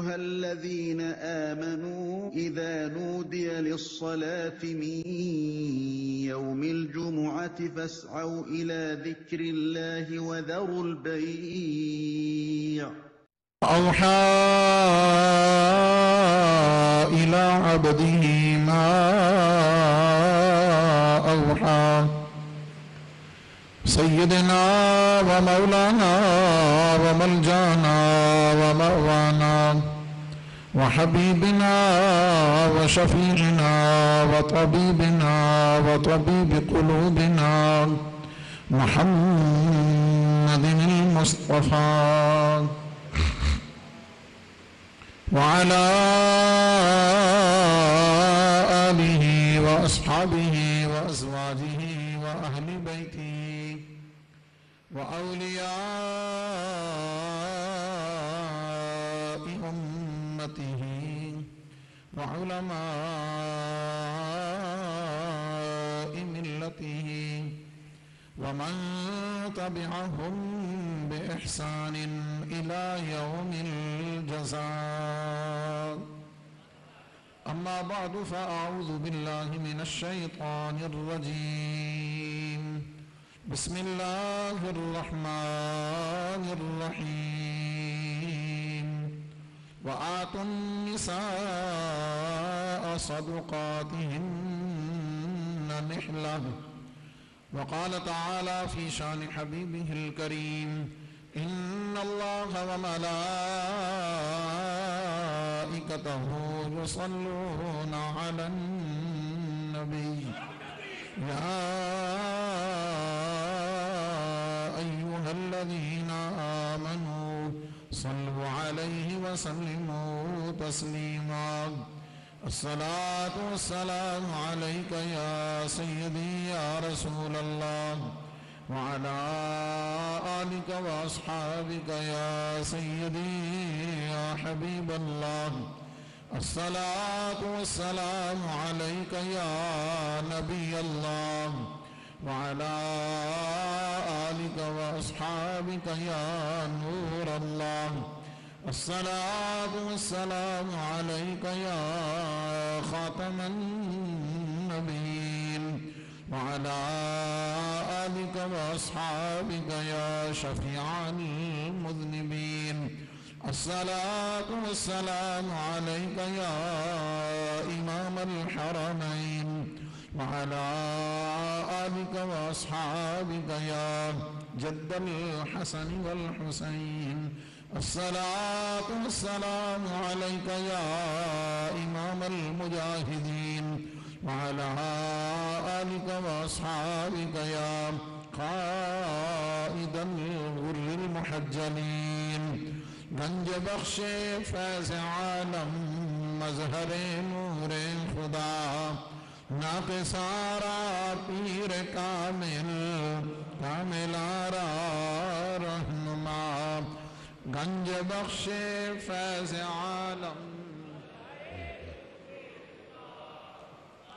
أيها الذين آمنوا إذا نودي للصلاة من يوم الجمعة فاسعوا إلى ذكر الله وذروا البيع أوحى إلى عبده ما أوحى سيدنا ومولانا وملجانا ومأوانا وحبيبنا وشفيعنا وطبيبنا وطبيب قلوبنا محمد المصطفى وعلى آله وأصحابه وأزواجه وأهل بيته وأولياء أمته وعلماء ملته ومن تبعهم بإحسان إلى يوم الجزاء أما بعد فأعوذ بالله من الشيطان الرجيم بسم الله الرحمن الرحيم وآتوا النساء صدقاتهن نحلة وقال تعالى في شان حبيبه الكريم إن الله وملائكته يصلون على النبي يا أيها الذين آمنوا صلوا عليه وسلموا تسليما الصلاة والسلام عليك يا سيدي يا رسول الله وعلى آلك وأصحابك يا سيدي يا حبيب الله الصلاة والسلام عليك يا نبي الله وعلى آلك وأصحابك يا نور الله الصلاة والسلام عليك يا خاتم النبيين وعلى آلك وأصحابك يا شفيع المذنبين الصلاة والسلام عليك يا إمام الحرمين وعلى آلك وأصحابك يا جد الحسن والحسين الصلاة والسلام عليك يا إمام المجاهدين وعلى آلك وأصحابك يا قائد الغر المحجلين گنج بخش فیض عالم مظہر نور خدا ناقص آرا پیر کامل کامل آرا رہنما گنج بخش فیض عالم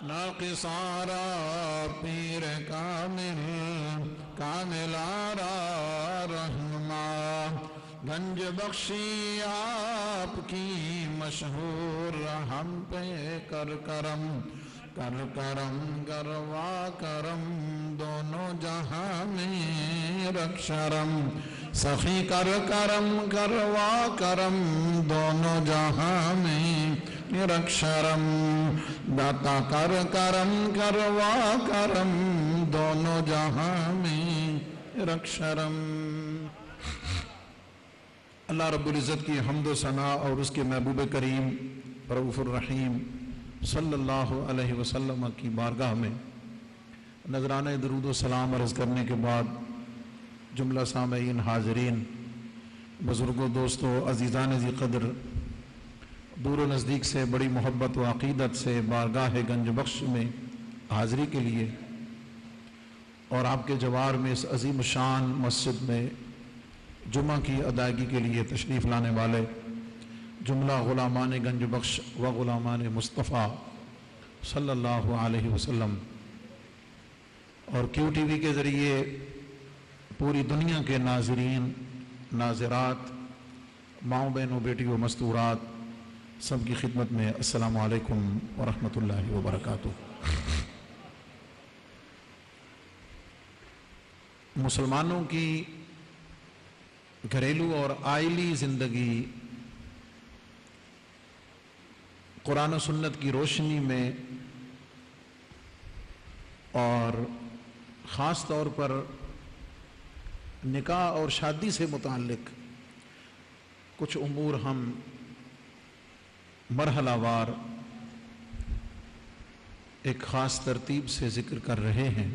ناقص آرا پیر کامل کامل آرا رہنما گنج بخشی آپ کی مشہور ہم پہ کر کرم کروا کرم دونوں جہاں میں رکھ شرم سخی کر کرم کروا کرم دونوں جہاں میں رکھ شرم داتا کر کرم کروا کرم دونوں جہاں میں رکھ شرم اللہ رب العزت کی حمد و ثنا اور اس کے محبوب کریم رؤوف الرحیم صلی اللہ علیہ وسلم کی بارگاہ میں نذرانہ درود و سلام عرض کرنے کے بعد جملہ سامعین حاضرین بزرگوں دوستوں عزیزان ذی قدر دور و نزدیک سے بڑی محبت و عقیدت سے بارگاہ گنج بخش میں حاضری کے لیے اور آپ کے جوار میں اس عظیم شان مسجد میں جمعہ کی ادائیگی کے لیے تشریف لانے والے جملہ غلامان گنج بخش و غلامان مصطفیٰ صلی اللہ علیہ وسلم اور کیو ٹی وی کے ذریعے پوری دنیا کے ناظرین ناظرات ماؤں بہنوں بیٹیوں مستورات سب کی خدمت میں السلام علیکم ورحمۃ اللہ وبرکاتہ۔ مسلمانوں کی گھریلو اور آئلی زندگی قرآن و سنت کی روشنی میں اور خاص طور پر نکاح اور شادی سے متعلق کچھ امور ہم مرحلہ وار ایک خاص ترتیب سے ذکر کر رہے ہیں۔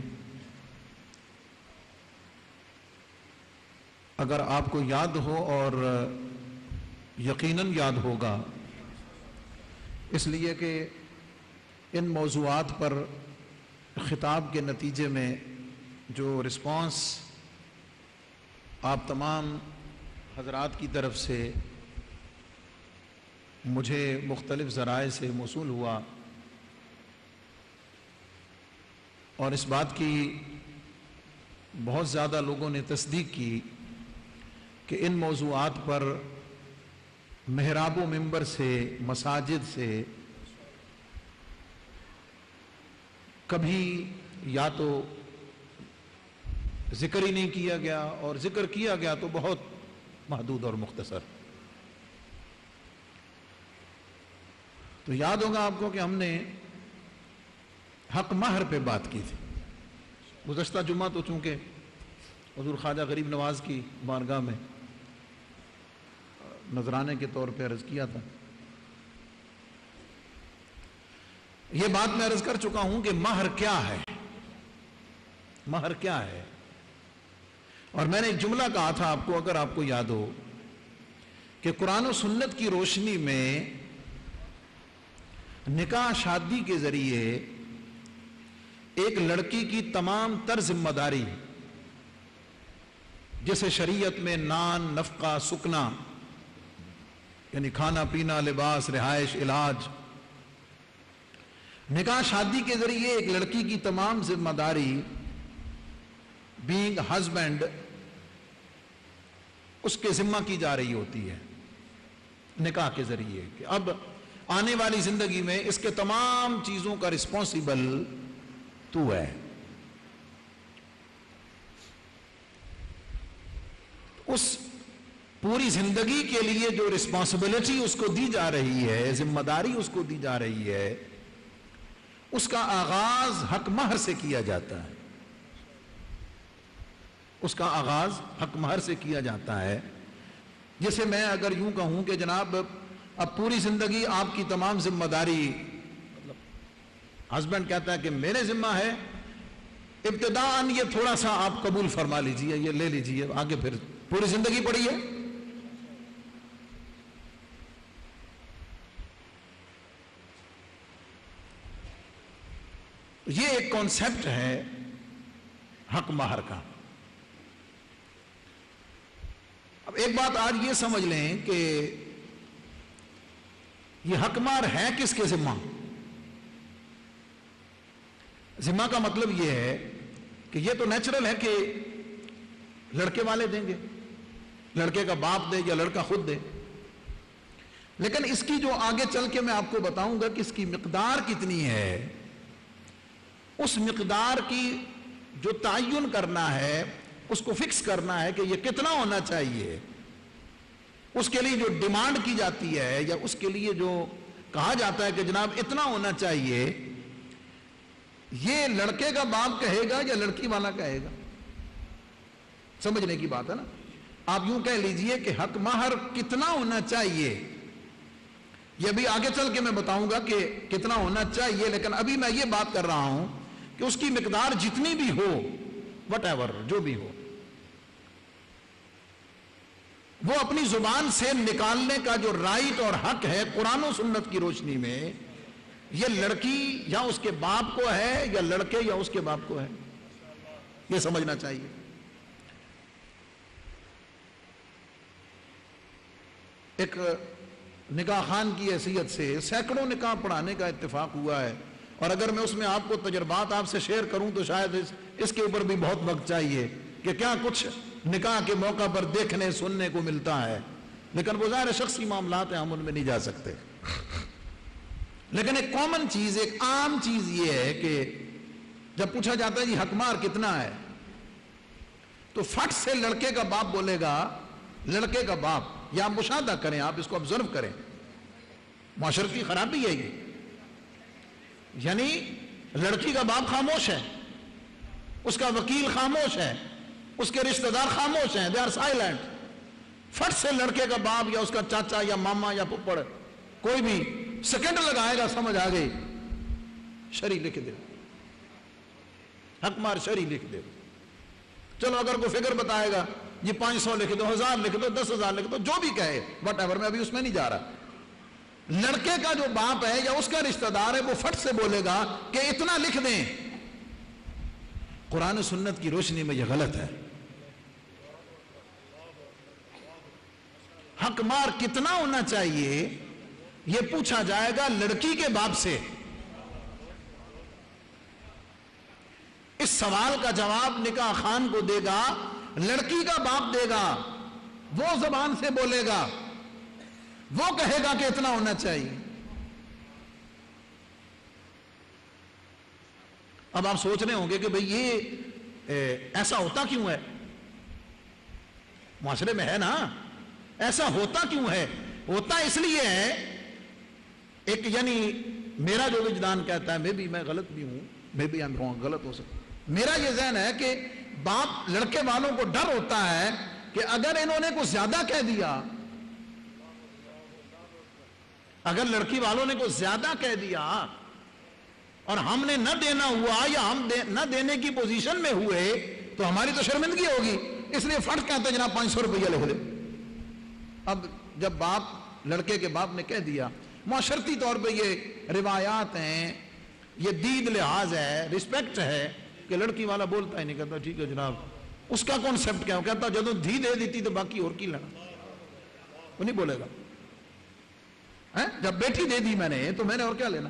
اگر آپ کو یاد ہو، اور یقیناً یاد ہوگا، اس لیے کہ ان موضوعات پر خطاب کے نتیجے میں جو رسپانس آپ تمام حضرات کی طرف سے مجھے مختلف ذرائع سے موصول ہوا، اور اس بات کی بہت زیادہ لوگوں نے تصدیق کی کہ ان موضوعات پر محراب و منبر سے، مساجد سے کبھی یا تو ذکر ہی نہیں کیا گیا، اور ذکر کیا گیا تو بہت محدود اور مختصر۔ تو یاد ہوگا آپ کو کہ ہم نے حق مہر پہ بات کی تھی۔ گزشتہ جمعہ تو چونکہ حضور خواجہ غریب نواز کی بارگاہ میں نذرانے کے طور پہ عرض کیا تھا۔ یہ بات میں عرض کر چکا ہوں کہ مہر کیا ہے، مہر کیا ہے، اور میں نے ایک جملہ کہا تھا آپ کو، اگر آپ کو یاد ہو، کہ قرآن و سنت کی روشنی میں نکاح شادی کے ذریعے ایک لڑکی کی تمام تر ذمہ داری، جسے شریعت میں نان، نفقہ، سکنا، یعنی کھانا پینا، لباس، رہائش، علاج، نکاح شادی کے ذریعے ایک لڑکی کی تمام ذمہ داری بینگ ہسبینڈ اس کے ذمہ کی جا رہی ہوتی ہے نکاح کے ذریعے، کہ اب آنے والی زندگی میں اس کے تمام چیزوں کا رسپانسیبل تو ہے۔ اس پوری زندگی کے لیے جو رسپانسبلٹی اس کو دی جا رہی ہے، ذمہ داری اس کو دی جا رہی ہے، اس کا آغاز حق مہر سے کیا جاتا ہے، اس کا آغاز حق مہر سے کیا جاتا ہے۔ جیسے میں اگر یوں کہوں کہ جناب اب پوری زندگی آپ کی تمام ذمہ داری، ہسبینڈ کہتا ہے کہ میرے ذمہ ہے، ابتداءً یہ تھوڑا سا آپ قبول فرما لیجئے، یہ لے لیجئے، آگے پھر پوری زندگی پڑی ہے۔ یہ ایک کانسیپٹ ہے حق مہر کا۔ اب ایک بات آج یہ سمجھ لیں کہ یہ حق مہر ہے کس کے ذمہ؟ ذمہ کا مطلب یہ ہے کہ یہ تو نیچرل ہے کہ لڑکے والے دیں گے، لڑکے کا باپ دے یا لڑکا خود دے، لیکن اس کی جو آگے چل کے میں آپ کو بتاؤں گا کہ اس کی مقدار کتنی ہے، اس مقدار کی جو تعین کرنا ہے، اس کو فکس کرنا ہے کہ یہ کتنا ہونا چاہیے، اس کے لیے جو ڈیمانڈ کی جاتی ہے یا اس کے لیے جو کہا جاتا ہے کہ جناب اتنا ہونا چاہیے، یہ لڑکے کا باپ کہے گا یا لڑکی والا کہے گا؟ سمجھنے کی بات ہے نا۔ آپ یوں کہہ لیجئے کہ حق مہر کتنا ہونا چاہیے، یہ بھی آگے چل کے میں بتاؤں گا کہ کتنا ہونا چاہیے، لیکن ابھی میں یہ بات کر رہا ہوں کہ اس کی مقدار جتنی بھی ہو، وٹ ایور جو بھی ہو، وہ اپنی زبان سے نکالنے کا جو رائٹ اور حق ہے قرآن و سنت کی روشنی میں، یہ لڑکی یا اس کے باپ کو ہے یا لڑکے یا اس کے باپ کو ہے، یہ سمجھنا چاہیے۔ ایک نکاح خان کی حیثیت سے سینکڑوں نکاح پڑھانے کا اتفاق ہوا ہے، اور اگر میں اس میں آپ کو تجربات آپ سے شیئر کروں تو شاید اس کے اوپر بھی بہت وقت چاہیے کہ کیا کچھ نکاح کے موقع پر دیکھنے سننے کو ملتا ہے، لیکن وہ ظاہر شخصی معاملات ہیں، ہم ان میں نہیں جا سکتے۔ لیکن ایک کامن چیز، ایک عام چیز یہ ہے کہ جب پوچھا جاتا ہے جی حقمار کتنا ہے، تو فٹ سے لڑکے کا باپ بولے گا، لڑکے کا باپ، یا مشاہدہ کریں، آپ اس کو آبزرو کریں، معاشرتی خرابی ہے یہ، یعنی لڑکی کا باپ خاموش ہے، اس کا وکیل خاموش ہے، اس کے رشتہ دار خاموش ہیں، دے آر سائلنٹ. فٹ سے لڑکے کا باپ یا اس کا چاچا یا ماما یا پھپھڑ کوئی بھی سیکنڈ لگائے گا، سمجھ آ گئی، شرعی لکھ دے، حقمار شرعی لکھ دے. چلو اگر کوئی فگر بتائے گا یہ 500 لکھ دو، 1000 لکھ دو، 10,000 لکھ دو، جو بھی کہے وٹ ایور، میں ابھی اس میں نہیں جا رہا. لڑکے کا جو باپ ہے یا اس کا رشتہ دار ہے وہ فٹ سے بولے گا کہ اتنا لکھ دیں. قرآن و سنت کی روشنی میں یہ غلط ہے. حقمار کتنا ہونا چاہیے یہ پوچھا جائے گا لڑکی کے باپ سے. اس سوال کا جواب نکاح خان کو دے گا، لڑکی کا باپ دے گا، وہ زبان سے بولے گا، وہ کہے گا کہ اتنا ہونا چاہیے. اب آپ سوچ رہے ہوں گے کہ بھئی یہ ایسا ہوتا کیوں ہے؟ معاشرے میں ہے نا، ایسا ہوتا کیوں ہے؟ ہوتا اس لیے ہے، ایک یعنی میرا جو وجدان کہتا ہے، میں غلط بھی ہوں، غلط ہو سکتا، میرا یہ ذہن ہے کہ باپ لڑکے والوں کو ڈر ہوتا ہے کہ اگر انہوں نے کچھ زیادہ کہہ دیا، اگر لڑکی والوں نے کچھ زیادہ کہہ دیا اور ہم نے نہ دینا ہوا یا ہم نہ دینے کی پوزیشن میں ہوئے تو ہماری تو شرمندگی ہوگی، اس لیے فٹ کہتے ہیں جناب 500 روپیہ لکھ دے. اب جب باپ لڑکے کے باپ نے کہہ دیا، معاشرتی طور پہ یہ روایات ہیں، یہ دید لحاظ ہے، رسپیکٹ ہے کہ لڑکی والا بولتا ہی نہیں، کہتا ٹھیک ہے جناب. اس کا کانسیپٹ کیا؟ وہ کہتا جدوں دھی دے دیتی تو باقی اور کی لینا، وہ نہیں بولے گا. جب بیٹی دے دی میں نے تو میں نے اور کیا لینا،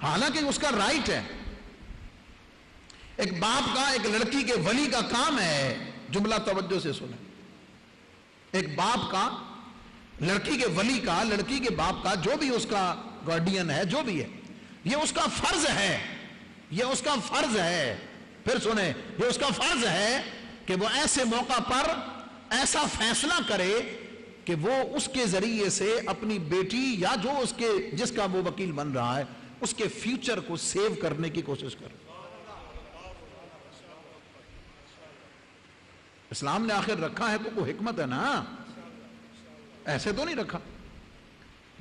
حالانکہ اس کا رائٹ ہے. ایک باپ کا ایک لڑکی کے ولی کا کام ہے، جملہ توجہ سے سنیں، ایک باپ کا لڑکی کے ولی کا، لڑکی کے باپ کا، جو بھی اس کا گارڈین ہے، جو بھی ہے، یہ اس کا فرض ہے، یہ اس کا فرض ہے. پھر سنیں، یہ اس کا فرض ہے کہ وہ ایسے موقع پر ایسا فیصلہ کرے کہ وہ اس کے ذریعے سے اپنی بیٹی یا جو اس کے جس کا وہ وکیل بن رہا ہے اس کے فیوچر کو سیو کرنے کی کوشش کرے. اسلام نے آخر رکھا ہے تو کوئی حکمت ہے نا، ایسے تو نہیں رکھا.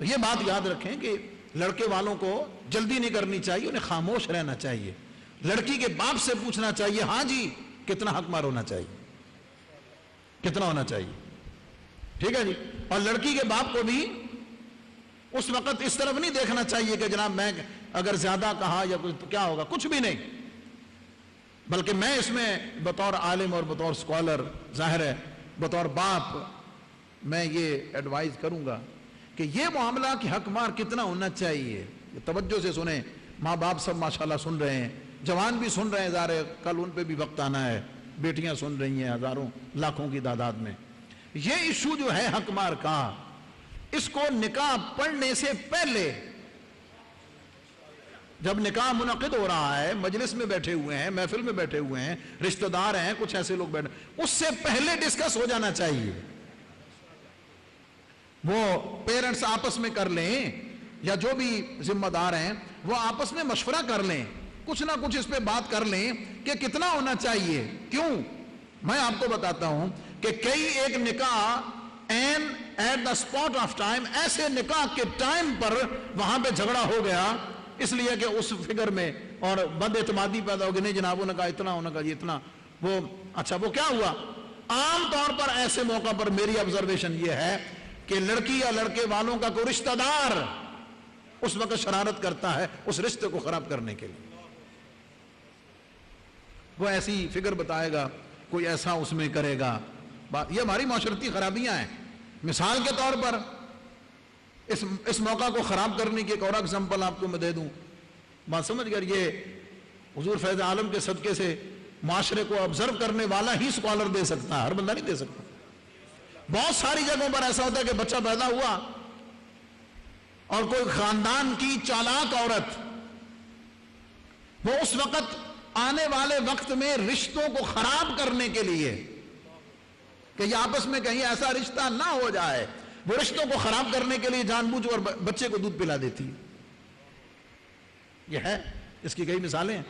یہ بات یاد رکھیں کہ لڑکے والوں کو جلدی نہیں کرنی چاہیے، انہیں خاموش رہنا چاہیے. لڑکی کے باپ سے پوچھنا چاہیے، ہاں جی کتنا حق مار ہونا چاہیے، کتنا ہونا چاہیے، ٹھیک ہے جی. اور لڑکی کے باپ کو بھی اس وقت اس طرف نہیں دیکھنا چاہیے کہ جناب میں اگر زیادہ کہا یا کچھ تو کیا ہوگا، کچھ بھی نہیں. بلکہ میں اس میں بطور عالم اور بطور سکولر، ظاہر ہے بطور باپ، میں یہ ایڈوائز کروں گا کہ یہ معاملہ کہ حق مار کتنا ہونا چاہیے، توجہ سے سنیں. ماں باپ سب ماشاءاللہ سن رہے ہیں، جوان بھی سن رہے ہیں، ظاہر ہے کل ان پہ بھی وقت آنا ہے، بیٹیاں سن رہی ہیں ہزاروں لاکھوں کی تعداد میں. یہ ایشو جو ہے حق مار کا، اس کو نکاح پڑھنے سے پہلے، جب نکاح منعقد ہو رہا ہے، مجلس میں بیٹھے ہوئے ہیں، محفل میں بیٹھے ہوئے ہیں، رشتہ دار ہیں، کچھ ایسے لوگ بیٹھے، اس سے پہلے ڈسکس ہو جانا چاہیے. وہ پیرنٹس آپس میں کر لیں یا جو بھی ذمہ دار ہیں وہ آپس میں مشورہ کر لیں، کچھ نہ کچھ اس پہ بات کر لیں کہ کتنا ہونا چاہیے. کیوں؟ میں آپ کو بتاتا ہوں کہ کئی ایک نکاح at the spot of time, ایسے نکاح کے ٹائم پر وہاں پہ جھگڑا ہو گیا اس لیے کہ اس فگر میں اور بد اعتمادی پیدا ہو گئی، نہیں جناب نے کہا اتنا، ہونا کہا اتنا. وہ اچھا وہ کیا ہوا؟ عام طور پر ایسے موقع پر میری آبزرویشن یہ ہے کہ لڑکی یا لڑکے والوں کا کوئی رشتہ دار اس وقت شرارت کرتا ہے اس رشتے کو خراب کرنے کے لیے. وہ ایسی فگر بتائے گا، کوئی ایسا اس میں کرے گا. یہ ہماری معاشرتی خرابیاں ہیں. مثال کے طور پر اس موقع کو خراب کرنے کی ایک اور اگزامپل آپ کو میں دے دوں، بات سمجھ کر. یہ حضور فیض عالم کے صدقے سے معاشرے کو آبزرو کرنے والا ہی سکالر دے سکتا ہے، ہر بندہ نہیں دے سکتا. بہت ساری جگہوں پر ایسا ہوتا ہے کہ بچہ پیدا ہوا اور کوئی خاندان کی چالاک عورت وہ اس وقت آنے والے وقت میں رشتوں کو خراب کرنے کے لیے کہ یہ آپس میں کہیں ایسا رشتہ نہ ہو جائے، وہ رشتوں کو خراب کرنے کے لیے جان بوجھ اور بچے کو دودھ پلا دیتی ہے. یہ ہے، اس کی کئی مثالیں ہیں.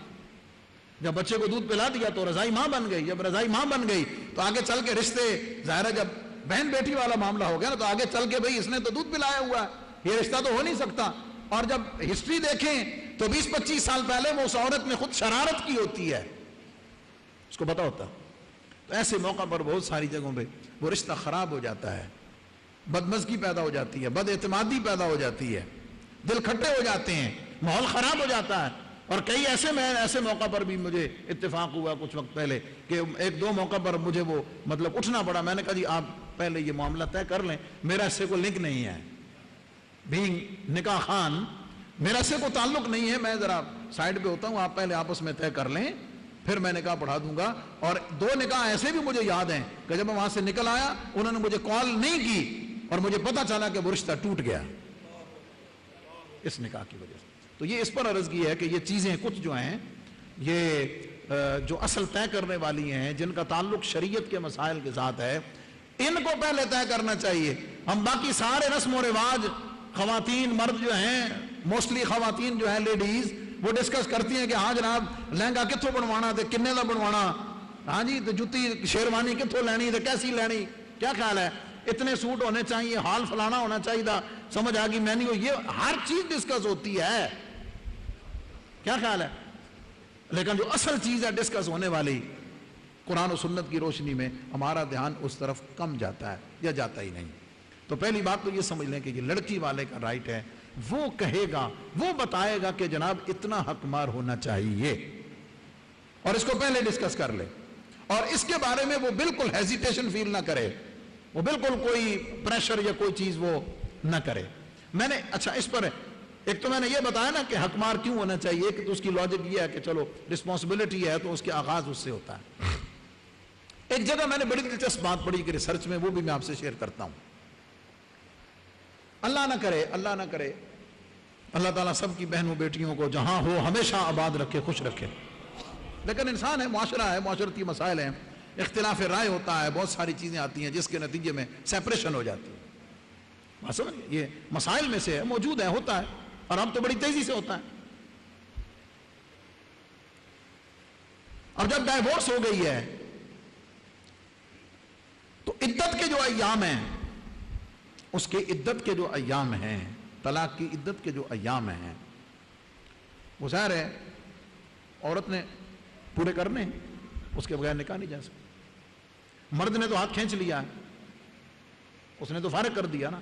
جب بچے کو دودھ پلا دیا تو رضائی ماں بن گئی. جب رضائی ماں بن گئی تو آگے چل کے رشتے، ظاہر ہے جب بہن بیٹی والا معاملہ ہو گیا نا تو آگے چل کے بھئی اس نے تو دودھ پلایا ہوا ہے، یہ رشتہ تو ہو نہیں سکتا. اور جب ہسٹری دیکھیں تو 20-25 سال پہلے وہ اس عورت نے خود شرارت کی ہوتی ہے، اس کو پتا ہوتا. تو ایسے موقع پر بہت ساری جگہوں پہ وہ رشتہ خراب ہو جاتا ہے، بدمزگی پیدا ہو جاتی ہے، بد اعتمادی پیدا ہو جاتی ہے، دل کھٹے ہو جاتے ہیں، ماحول خراب ہو جاتا ہے. اور کئی ایسے موقع پر بھی مجھے اتفاق ہوا کچھ وقت پہلے کہ 1-2 موقع پر مجھے وہ مطلب اٹھنا پڑا. میں نے کہا جی آپ پہلے یہ معاملہ طے کر لیں، میرا اس سے کوئی لنک نہیں ہے، بینگ نکاح خان میرا اس سے کوئی تعلق نہیں ہے، میں ذرا سائڈ پہ ہوتا ہوں، آپ پہلے آپس میں طے کر لیں پھر میں نکاح پڑھا دوں گا. اور 2 نکاح ایسے بھی مجھے یاد ہیں کہ جب میں وہاں سے نکل آیا انہوں نے مجھے کال نہیں کی اور مجھے پتا چلا کہ وہ رشتہ ٹوٹ گیا اس نکاح کی وجہ سے. تو یہ اس پر عرض کی ہے کہ یہ چیزیں کچھ جو ہیں یہ جو اصل طے کرنے والی ہیں، جن کا تعلق شریعت کے مسائل کے ساتھ ہے، ان کو پہلے طے کرنا چاہیے. ہم باقی سارے رسم و رواج خواتین مرد جو ہیں، موسٹلی خواتین جو ہیں لیڈیز، وہ ڈسکس کرتی ہیں کہ ہاں جناب لہنگا کتوں بنوانا تے کنے دا بنوانا، ہاں جی تو جتی شیروانی کتوں لینی تے کیسی لینی، کیا خیال ہے، اتنے سوٹ ہونے چاہیے، حال فلانا ہونا چاہیے، سمجھ آ گئی مینیو، یہ ہر چیز ڈسکس ہوتی ہے، کیا خیال ہے. لیکن جو اصل چیز ہے ڈسکس ہونے والی، قرآن و سنت کی روشنی میں ہمارا دھیان اس طرف کم جاتا ہے یا جاتا ہی نہیں. تو پہلی بات تو یہ سمجھ لیں کہ یہ لڑکی والے کا رائٹ ہے، وہ کہے گا، وہ بتائے گا کہ جناب اتنا حق مار ہونا چاہیے، اور اس کو پہلے ڈسکس کر لے، اور اس کے بارے میں وہ بالکل ہیزیٹیشن فیل نہ کرے، وہ بالکل کوئی پریشر یا کوئی چیز وہ نہ کرے. میں نے اچھا اس پر ایک تو میں نے یہ بتایا نا کہ حق مار کیوں ہونا چاہیے، کہ تو اس کی لاجک یہ ہے کہ چلو رسپانسبلٹی ہے تو اس کے آغاز اس سے ہوتا ہے. ایک جگہ میں نے بڑی دلچسپ بات پڑھی کہ ریسرچ میں، وہ بھی میں آپ سے شیئر کرتا ہوں. اللہ نہ کرے اللہ تعالیٰ سب کی بہنوں بیٹیوں کو جہاں ہو ہمیشہ آباد رکھے، خوش رکھے. لیکن انسان ہے، معاشرہ ہے، معاشرتی مسائل ہیں، اختلاف رائے ہوتا ہے، بہت ساری چیزیں آتی ہیں جس کے نتیجے میں سیپریشن ہو جاتی ہے. یہ مسائل میں سے ہے، موجود ہے، ہوتا ہے، اور اب تو بڑی تیزی سے ہوتا ہے. اب جب ڈائیورس ہو گئی ہے تو عدت کے جو ایام ہیں، اس کے عدت کے جو ایام ہیں، طلاق کی عدت کے جو ایام ہیں، وہ ظاہر ہے عورت نے پورے کرنے ہیں، اس کے بغیر نکاح نہیں جا سکتا. مرد نے تو ہاتھ کھینچ لیا ہے، اس نے تو فارغ کر دیا نا.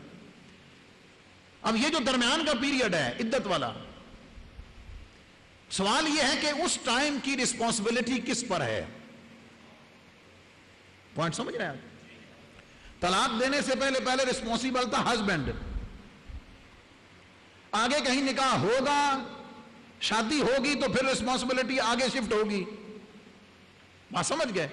اب یہ جو درمیان کا پیریڈ ہے عدت والا، سوال یہ ہے کہ اس ٹائم کی رسپانسبلٹی کس پر ہے. پوائنٹ سمجھ رہے ہیں؟ طلاق دینے سے پہلے رسپانسبل تھا ہسبینڈ، آگے کہیں نکاح ہوگا، شادی ہوگی تو پھر رسپانسبلٹی آگے شفٹ ہوگی. بات سمجھ گئے؟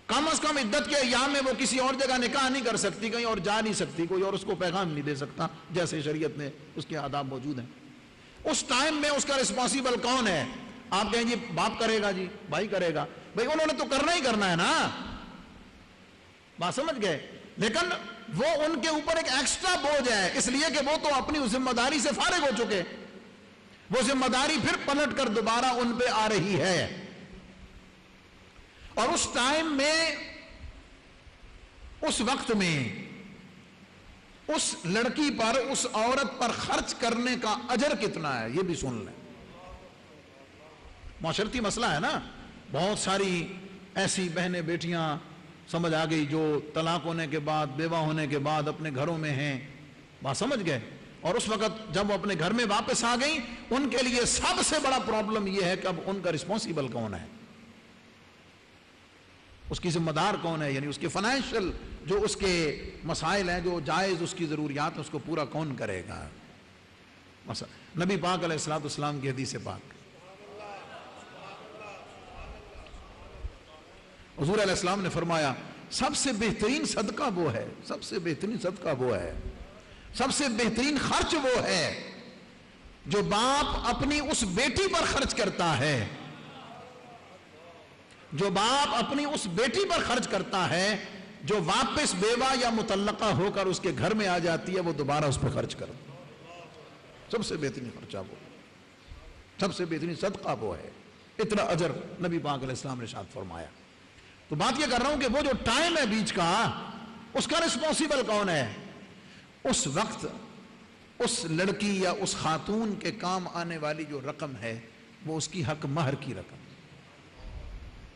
کم از کم عدت کے ایام میں وہ کسی اور جگہ نکاح نہیں کر سکتی، کہیں اور جا نہیں سکتی، کوئی اور اس کو پیغام نہیں دے سکتا، جیسے شریعت میں اس کے آداب موجود ہیں. اس ٹائم میں اس کا رسپانسبل کون ہے؟ آپ کہیں جی باپ کرے گا، جی بھائی کرے گا، بھائی انہوں نے تو کرنا ہی کرنا ہے نا. بات سمجھ گئے؟ لیکن وہ ان کے اوپر ایک ایکسٹرا بوجھ ہے، اس لیے کہ وہ تو اپنی ذمہ داری سے فارغ ہو چکے، وہ ذمہ داری پھر پلٹ کر دوبارہ ان پہ آ رہی ہے. اور اس ٹائم میں، اس وقت میں اس لڑکی پر، اس عورت پر خرچ کرنے کا اجر کتنا ہے یہ بھی سن لیں. معاشرتی مسئلہ ہے نا. بہت ساری ایسی بہنیں بیٹیاں سمجھ آ گئی جو طلاق ہونے کے بعد، بیوہ ہونے کے بعد اپنے گھروں میں ہیں. بات سمجھ گئے؟ اور اس وقت جب وہ اپنے گھر میں واپس آ گئیں، ان کے لیے سب سے بڑا پرابلم یہ ہے کہ اب ان کا رسپانسبل کون ہے، اس کی ذمہ دار کون ہے، یعنی اس کے فائنینشیل جو اس کے مسائل ہیں، جو جائز اس کی ضروریات ہیں، اس کو پورا کون کرے گا. نبی پاک علیہ الصلوۃ والسلام کی حدیث پاک، حضور علیہ السلام نے فرمایا سب سے بہترین صدقہ وہ ہے، سب سے بہترین صدقہ وہ ہے سب سے بہترین خرچ وہ ہے جو باپ اپنی اس بیٹی پر خرچ کرتا ہے، جو باپ اپنی اس بیٹی پر خرچ کرتا ہے جو واپس بیوہ یا مطلقہ ہو کر اس کے گھر میں آ جاتی ہے، وہ دوبارہ اس پہ خرچ کرتا ہے۔ سب سے بہترین خرچہ وہ، سب سے بہترین صدقہ وہ ہے، اتنا اجر نبی پاک علیہ السلام نے ارشاد فرمایا۔ تو بات یہ کر رہا ہوں کہ وہ جو ٹائم ہے بیچ کا، اس کا رسپانسیبل کون ہے؟ اس وقت اس لڑکی یا اس خاتون کے کام آنے والی جو رقم ہے وہ اس کی حق مہر کی رقم۔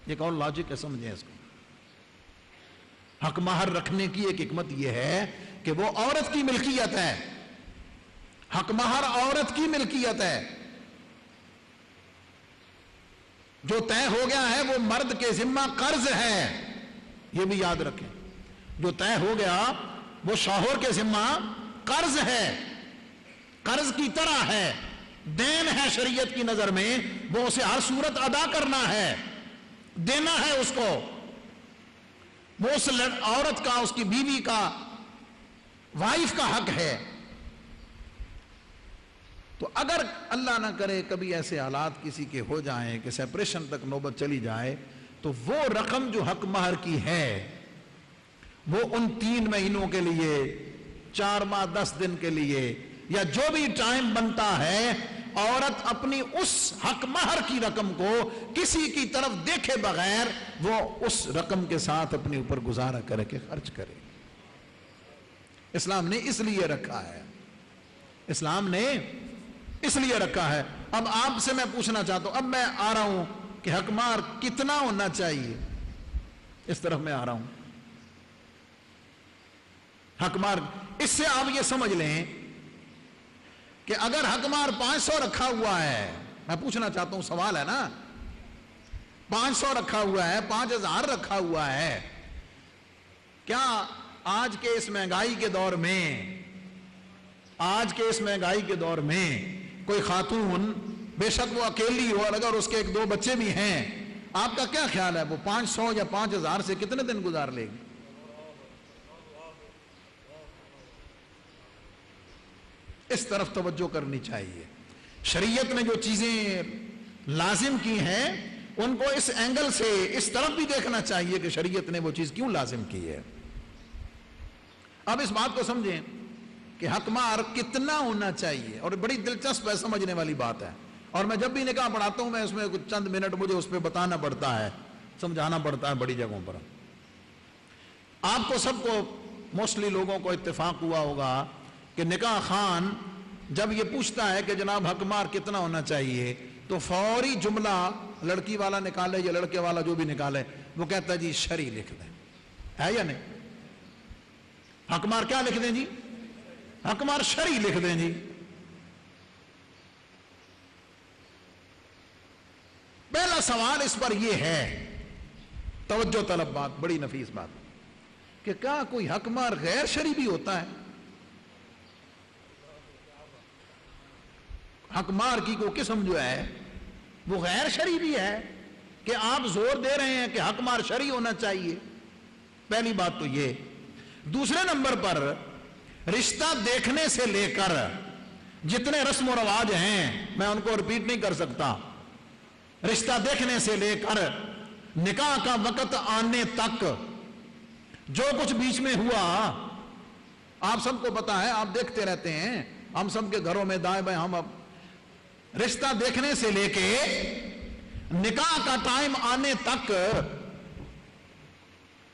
ایک اور لاجک ہے، سمجھیں اس کو۔ حق مہر رکھنے کی ایک حکمت یہ ہے کہ وہ عورت کی ملکیت ہے، حق مہر عورت کی ملکیت ہے، جو طے ہو گیا ہے وہ مرد کے ذمہ قرض ہے، یہ بھی یاد رکھیں، جو طے ہو گیا وہ شوہر کے ذمہ قرض ہے، قرض کی طرح ہے، دین ہے شریعت کی نظر میں، وہ اسے ہر صورت ادا کرنا ہے، دینا ہے اس کو، وہ اس عورت کا، اس کی بیوی کا، وائف کا حق ہے۔ تو اگر اللہ نہ کرے کبھی ایسے حالات کسی کے ہو جائیں کہ سیپریشن تک نوبت چلی جائے، تو وہ رقم جو حق مہر کی ہے وہ ان 3 مہینوں کے لیے، 4 ماہ 10 دن کے لیے، یا جو بھی ٹائم بنتا ہے، عورت اپنی اس حق مہر کی رقم کو کسی کی طرف دیکھے بغیر وہ اس رقم کے ساتھ اپنے اوپر گزارا کر کے خرچ کرے۔ اسلام نے اس لیے رکھا ہے، اسلام نے اس لیے رکھا ہے۔ اب آپ سے میں پوچھنا چاہتا ہوں، اب میں آ رہا ہوں کہ حق مہر کتنا ہونا چاہیے، اس طرف میں آ رہا ہوں۔ حق مہر، اس سے آپ یہ سمجھ لیں کہ اگر حق مہر 500 رکھا ہوا ہے، میں پوچھنا چاہتا ہوں، سوال ہے نا، 500 رکھا ہوا ہے، 5000 رکھا ہوا ہے، کیا آج کے اس مہنگائی کے دور میں، آج کے اس مہنگائی کے دور میں کوئی خاتون، بے شک وہ اکیلی ہو اور اگر اس کے 1-2 بچے بھی ہیں، آپ کا کیا خیال ہے وہ 500 یا 5000 سے کتنے دن گزار لے گی؟ اس طرف توجہ کرنی چاہیے۔ شریعت نے جو چیزیں لازم کی ہیں ان کو اس اینگل سے اس طرف بھی دیکھنا چاہیے کہ شریعت نے وہ چیز کیوں لازم کی ہے۔ اب اس بات کو سمجھیں کہ حق مہر کتنا ہونا چاہیے، اور بڑی دلچسپ ہے، سمجھنے والی بات ہے، اور میں جب بھی نکاح پڑھاتا ہوں میں اس میں کچھ چند منٹ مجھے اس پہ بتانا پڑتا ہے، سمجھانا پڑتا ہے بڑی جگہوں پر۔ آپ کو سب کو، موسٹلی لوگوں کو اتفاق ہوا ہوگا کہ نکاح خان جب یہ پوچھتا ہے کہ جناب حق مہر کتنا ہونا چاہیے، تو فوری جملہ لڑکی والا نکالے یا لڑکے والا جو بھی نکالے، وہ کہتا ہے جی شرعی لکھ دیں، ہے یا نہیں؟ حق مہر کیا لکھ دیں جی؟ حق مہر شرعی لکھ دیں جی۔ پہلا سوال اس پر یہ ہے، توجہ طلب بات، بڑی نفیس بات، کہ کیا کوئی حق مہر غیر شرعی بھی ہوتا ہے؟ حق مہر کی کوئی قسم جو ہے وہ غیر شرعی بھی ہے کہ آپ زور دے رہے ہیں کہ حق مہر شرعی ہونا چاہیے؟ پہلی بات تو یہ۔ دوسرے نمبر پر رشتہ دیکھنے سے لے کر جتنے رسم و رواج ہیں میں ان کو ریپیٹ نہیں کر سکتا، رشتہ دیکھنے سے لے کر نکاح کا وقت آنے تک جو کچھ بیچ میں ہوا آپ سب کو پتا ہے، آپ دیکھتے رہتے ہیں، ہم سب کے گھروں میں دائیں بائیں ہم اب رشتہ دیکھنے سے لے کے نکاح کا ٹائم آنے تک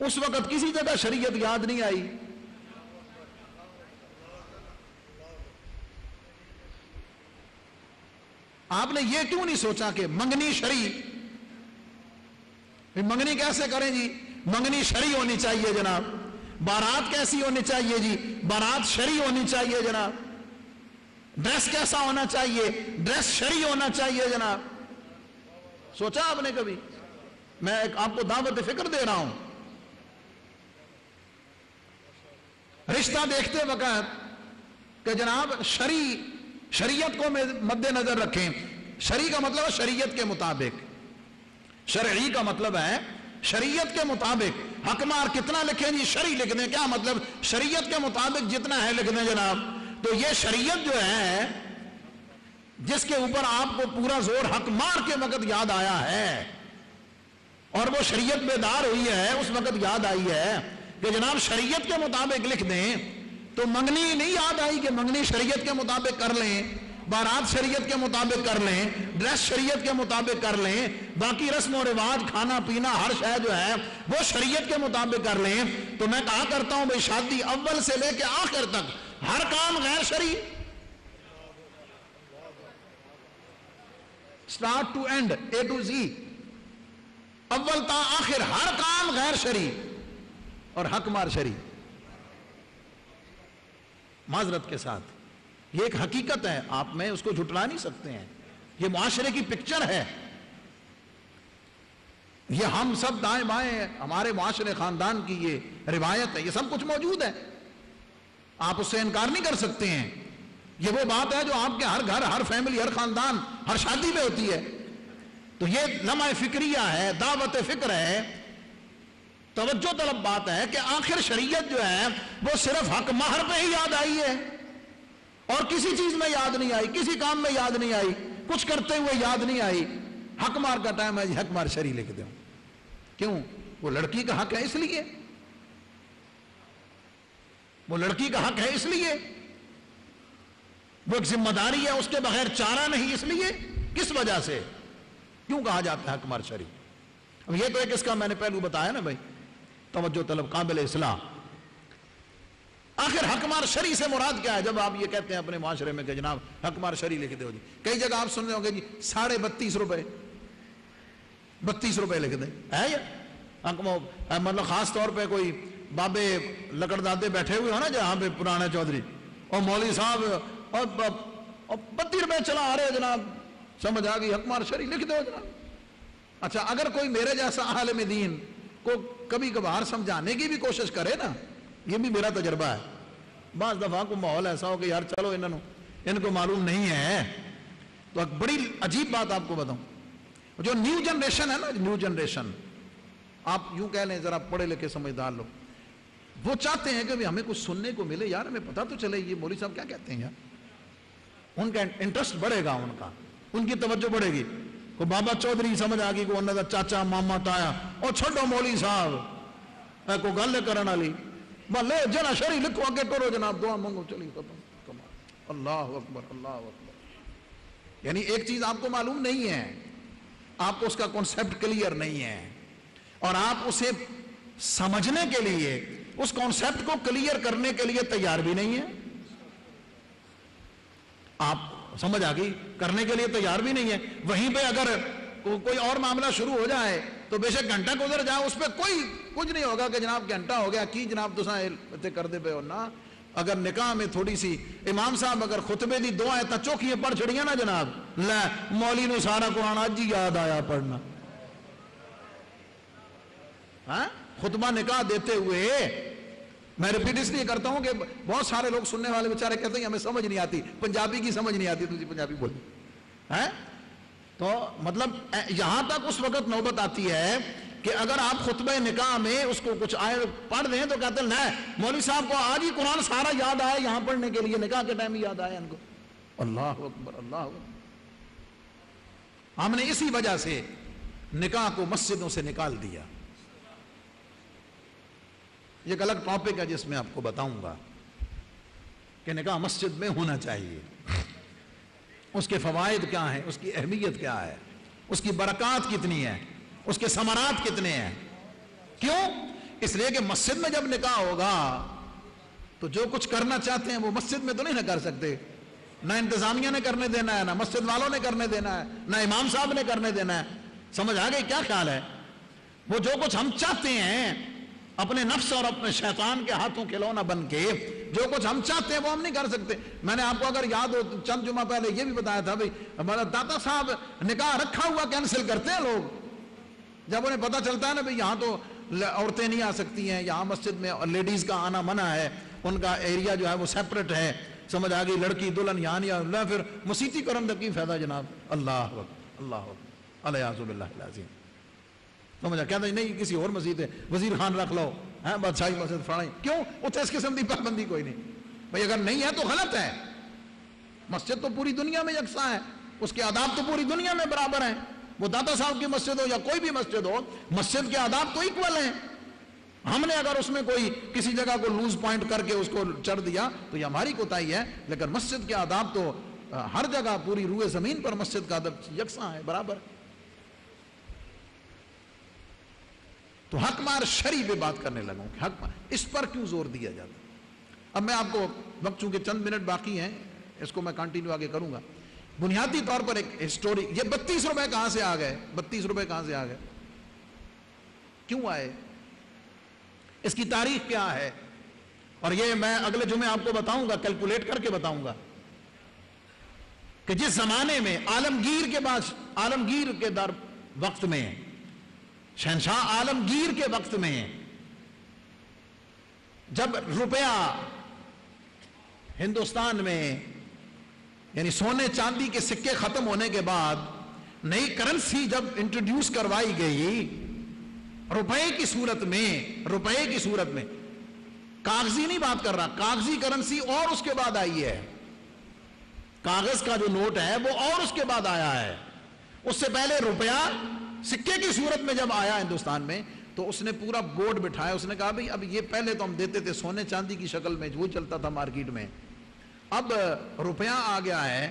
اس وقت کسی جگہ شریعت یاد نہیں آئی۔ آپ نے یہ کیوں نہیں سوچا کہ منگنی شرعی، منگنی کیسے کریں جی؟ منگنی شرعی ہونی چاہیے جناب۔ بارات کیسی ہونی چاہیے جی؟ بارات شرعی ہونی چاہیے جناب۔ ڈریس کیسا ہونا چاہیے؟ ڈریس شرعی ہونا چاہیے جناب۔ سوچا آپ نے کبھی؟ میں آپ کو دعوت فکر دے رہا ہوں۔ رشتہ دیکھتے وقت کہ جناب شریعت کو مد نظر رکھیں۔ شرعی کا مطلب ہے شریعت کے مطابق، شرعی کا مطلب ہے شریعت کے مطابق۔ حق مار کتنا لکھیں جی؟ شرعی لکھ دیں. کیا مطلب؟ شریعت کے مطابق جتنا ہے لکھ دیں جناب. تو یہ شریعت جو ہے جس کے اوپر آپ کو پورا زور حق مار کے وقت یاد آیا ہے اور وہ شریعت بیدار ہوئی ہے، اس وقت یاد آئی ہے کہ جناب شریعت کے مطابق لکھ دیں، تو منگنی نہیں یاد آئی کہ منگنی شریعت کے مطابق کر لیں، بارات شریعت کے مطابق کر لیں، ڈریس شریعت کے مطابق کر لیں، باقی رسم و رواج کھانا پینا ہر شے جو ہے وہ شریعت کے مطابق کر لیں. تو میں کہا کرتا ہوں بھائی شادی اول سے لے کے آخر تک ہر کام غیر شرعی، start to end, A to Z, اول تا آخر ہر کام غیر شرعی اور حق مار شرعی. معذرت کے ساتھ یہ ایک حقیقت ہے، آپ میں اس کو جھٹلا نہیں سکتے ہیں. یہ معاشرے کی پکچر ہے، یہ ہم سب دائیں بائیں ہمارے معاشرے خاندان کی یہ روایت ہے، یہ سب کچھ موجود ہے، آپ اس سے انکار نہیں کر سکتے ہیں. یہ وہ بات ہے جو آپ کے ہر گھر، ہر فیملی، ہر خاندان، ہر شادی میں ہوتی ہے. تو یہ لمحہ فکریہ ہے، دعوت فکر ہے، توجہ طلب بات ہے کہ آخر شریعت جو ہے وہ صرف حق مہر پہ ہی یاد آئی ہے اور کسی چیز میں یاد نہیں آئی، کسی کام میں یاد نہیں آئی، کچھ کرتے ہوئے یاد نہیں آئی. حق مار کا ٹائم ہے جی، حق مار شرعی لکھ دوں. کیوں؟ وہ لڑکی کا حق ہے اس لیے، وہ لڑکی کا حق ہے اس لیے، وہ ایک ذمہ داری ہے، اس کے بغیر چارہ نہیں. اس لیے کس وجہ سے کیوں کہا جاتا ہے حق مار شرعی؟ اب یہ تو ایک اس کا میں نے پہلو بتایا نا بھائی، توجہ طلب قابل اصلاح. آخر حق مار شرعی سے مراد کیا ہے؟ جب آپ یہ کہتے ہیں اپنے معاشرے میں کہ جناب حق مار شرعی لکھ دو جی، کئی جگہ آپ سن رہے ہوں گے جی 32.5 روپے، 32 روپے لکھ دیں. ہے یہ مطلب خاص طور پہ کوئی بابے لکڑ دادے بیٹھے ہوئے ہو نا جہاں پہ پرانے چودھری اور مولوی صاحب اور 32 روپے چلا آ رہے جناب، سمجھ آ گئی حق مار شرعی لکھ دو جناب. اچھا اگر کوئی میرے جیسا عالم دین کو کبھی کبھار سمجھانے کی بھی کوشش کرے نا، یہ بھی میرا تجربہ ہے، بعض دفعہ کو ماحول ایسا ہو کہ یار چلو ان کو معلوم نہیں ہے، تو ایک بڑی عجیب بات آپ کو بتاؤں، جو نیو جنریشن ہے نا، نیو جنریشن، آپ یوں کہہ لیں ذرا پڑھے لکھے سمجھدار لوگ، وہ چاہتے ہیں کہ ہمیں کچھ سننے کو ملے، یار ہمیں پتہ تو چلے یہ مولوی صاحب کیا کہتے ہیں یار. ان کا انٹرسٹ بڑھے گا، ان کی توجہ بڑھے گی. کو بابا چودھری سمجھ آ گئی، کو انہوں کا چاچا ماما تایا، اور چھوڑو مولوی صاحب کو گل کرن والی، لے جنا شرعی لکھو اگے ٹرو جناب، دعا منگو، چلی ختم. اللہ اکبر، اللہ اکبر. یعنی ایک چیز آپ کو معلوم نہیں ہے، آپ کو اس کا کانسیپٹ کلیئر نہیں ہے، اور آپ اسے سمجھنے کے لیے، اس کانسیپٹ کو کلیئر کرنے کے لیے تیار بھی نہیں ہے. آپ سمجھ آ گئی، کرنے کے لیے تیار بھی نہیں ہے. وہیں پہ اگر کوئی اور معاملہ شروع ہو جائے تو بے شک گھنٹہ گزر جائے، اس پہ کوئی کچھ نہیں ہوگا کہ جناب گھنٹہ ہو گیا کی جناب تساں کر دے پے ہو نا. اگر نکاح میں تھوڑی سی امام صاحب اگر خطبے دی 2 آیتاں چوکھیاں پڑھ چھڑیاں نا جناب، لے مولی نو سارا قرآن اج ہی یاد آیا پڑھنا. ہاں خطبہ نکاح دیتے ہوئے میں ریپیٹ اس لیے کرتا ہوں کہ بہت سارے لوگ سننے والے بیچارے کہتے ہیں ہمیں سمجھ نہیں آتی، پنجابی کی سمجھ نہیں آتی، تجھے پنجابی بولیں ہیں. تو مطلب یہاں تک اس وقت نوبت آتی ہے کہ اگر آپ خطبہ نکاح میں اس کو کچھ آئے پڑھ دیں تو کہتے ہیں نہیں مولوی صاحب کو آج ہی قرآن سارا یاد آیا یہاں پڑھنے کے لیے، نکاح کے ٹائم ہی یاد آیا ان کو. اللہ اکبر، اللہ اکبر. ہم نے اسی وجہ سے نکاح کو مسجدوں سے نکال دیا. یہ ایک الگ ٹاپک ہے جس میں آپ کو بتاؤں گا کہ نکاح مسجد میں ہونا چاہیے، اس کے فوائد کیا ہیں، اس کی اہمیت کیا ہے، اس کی برکات کتنی ہے، اس کے ثمرات کتنے ہیں. کیوں؟ اس لیے کہ مسجد میں جب نکاح ہوگا تو جو کچھ کرنا چاہتے ہیں وہ مسجد میں تو نہیں نہ کر سکتے، نہ انتظامیہ نے کرنے دینا ہے، نہ مسجد والوں نے کرنے دینا ہے، نہ امام صاحب نے کرنے دینا ہے. سمجھ آ گئی کیا خیال ہے؟ وہ جو کچھ ہم چاہتے ہیں اپنے نفس اور اپنے شیطان کے ہاتھوں کھلونا بن کے، جو کچھ ہم چاہتے ہیں وہ ہم نہیں کر سکتے. میں نے آپ کو اگر یاد ہو چند جمعہ پہلے یہ بھی بتایا تھا بھائی ہمارا داتا صاحب نکاح رکھا ہوا کینسل کرتے ہیں لوگ، جب انہیں پتہ چلتا ہے نا بھائی یہاں تو عورتیں نہیں آ سکتی ہیں، یہاں مسجد میں لیڈیز کا آنا منع ہے، ان کا ایریا جو ہے وہ سیپریٹ ہے. سمجھ آ گئی، لڑکی دلہن یہاں نہیں آ، پھر مسیتی کرن کا کی فائدہ جناب. اللہ اکبر، اللہ اکبر، الیاذ باللہ العظیم. سمجھا کہتا نہیں کسی اور مسجد ہے وزیر خان رکھ لو بادشاہی مسجد فلاں کیوں اتنے اس قسم کی پابندی کوئی نہیں بھائی اگر نہیں ہے تو غلط ہے مسجد تو پوری دنیا میں یکساں ہے اس کے آداب تو پوری دنیا میں برابر ہیں وہ داتا صاحب کی مسجد ہو یا کوئی بھی مسجد ہو مسجد کے آداب تو ایکول ہیں ہم نے اگر اس میں کوئی کسی جگہ کو لوز پوائنٹ کر کے اس کو چڑھ دیا تو یہ ہماری کوتاہی ہے لیکن مسجد کے آداب تو ہر جگہ پوری روئے زمین پر مسجد کا ادب یکساں ہے برابر تو حق مار شرعی پہ بات کرنے لگا کہ حق مار اس پر کیوں زور دیا جاتا اب میں آپ کو وقت چونکہ چند منٹ باقی ہیں اس کو میں کنٹینیو آگے کروں گا بنیادی طور پر ایک ہسٹوری یہ 32 روپے کہاں سے آ گئے 32 روپے کہاں سے آ گئے کیوں آئے اس کی تاریخ کیا ہے اور یہ میں اگلے جمعے آپ کو بتاؤں گا کیلکولیٹ کر کے بتاؤں گا کہ جس زمانے میں عالمگیر کے بعد عالمگیر کے در وقت میں شہنشاہ عالمگیر کے وقت میں جب روپیہ ہندوستان میں یعنی سونے چاندی کے سکے ختم ہونے کے بعد نئی کرنسی جب انٹروڈیوس کروائی گئی روپے کی صورت میں کاغذی نہیں بات کر رہا کاغذی کرنسی اور اس کے بعد آئی ہے کاغذ کا جو نوٹ ہے وہ اور اس کے بعد آیا ہے اس سے پہلے روپیہ سکے کی صورت میں جب آیا ہندوستان میں تو اس نے پورا بورڈ بٹھایا اس نے کہا بھئی اب یہ پہلے تو ہم دیتے تھے سونے چاندی کی شکل میں وہ چلتا تھا مارکیٹ میں اب روپیہ آ گیا ہے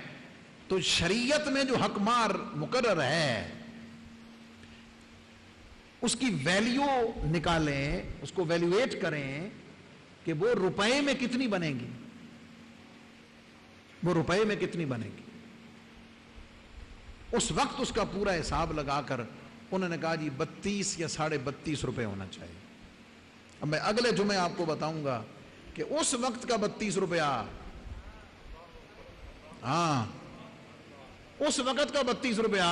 تو شریعت میں جو حق مار مقرر ہے اس کی ویلیو نکالیں اس کو ویلیویٹ کریں کہ وہ روپے میں کتنی بنے گی اس وقت اس کا پورا حساب لگا کر انہوں نے کہا جی 32 یا 32.5 روپے ہونا چاہیے اب میں اگلے جمعے آپ کو بتاؤں گا کہ اس وقت کا 32 روپیہ اس وقت کا 32 روپیہ